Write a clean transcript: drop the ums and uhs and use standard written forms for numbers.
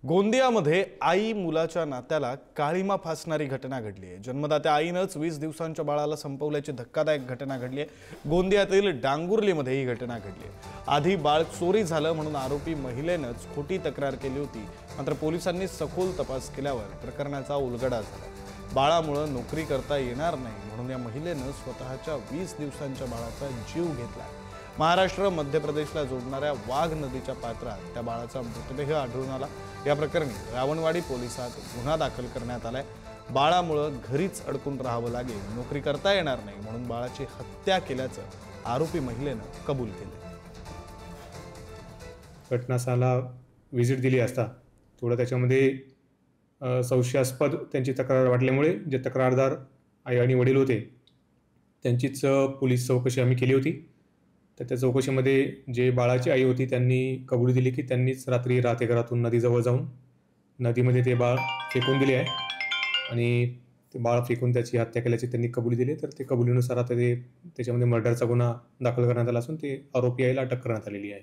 गोंदियामध्ये आई मुलाच्या नात्याला काळीमा फासणारी घटना घडली आहे। जन्मदात्या आईनंच 20 दिवसांच्या बाळाला संपवल्याची धक्कादायक घटना घडली आहे। गोंदियातील डांगुर्लीमध्ये ही घटना घडली आहे। आधी बाळ चोरी झालं म्हणून आरोपी महिलेनंच खोटी तक्रार केली होती, मात्र पोलिसांनी सखोल तपास केल्यावर प्रकरणाचा उलगडा झाला। बाळामुळे नोकरी करता येणार नाही म्हणून या महिलेनं स्वतःच्या 20 दिवसांच्या बाळाचा जीव घेतला। महाराष्ट्र मध्य प्रदेशला जोडणाऱ्या वाघ नदीच्या पात्रात त्या बाळाचा मृतदेह आढळून आला। या प्रकरणी रावणवाडी पोलिसात गुन्हा दाखल करण्यात आलाय। बाळामुळे घरीच अडकून राहावं लागेल, नोकरी करता येणार नाही म्हणून बाळाची हत्या केल्याचं आरोपी महिलेनं कबूल केलं। घटनास्थळाला व्हिजिट दिली असता थोडं त्याच्यामध्ये संशयास्पद त्यांची तक्रार वाटल्यामुळे जे तक्रारदार आई आणि वडील होते त्यांचीच पोलीस चौकशी आम्ही केली होती। तर त्या चौकशीमध्ये जे बाळाची आई होती त्यांनी कबुली दिली की त्यांनीच रात्री राहतेघरातून नदीजवळ जाऊन नदीमध्ये ते बाळ फेकून दिले आहे आणि ते बाळ फेकून त्याची हत्या केल्याची त्यांनी कबुली दिली। तर ते कबुलीनुसार आता ते त्याच्यामध्ये मर्डरचा गुन्हा दाखल करण्यात आला असून ते आरोपी आईला अटक करण्यात आलेली आहे।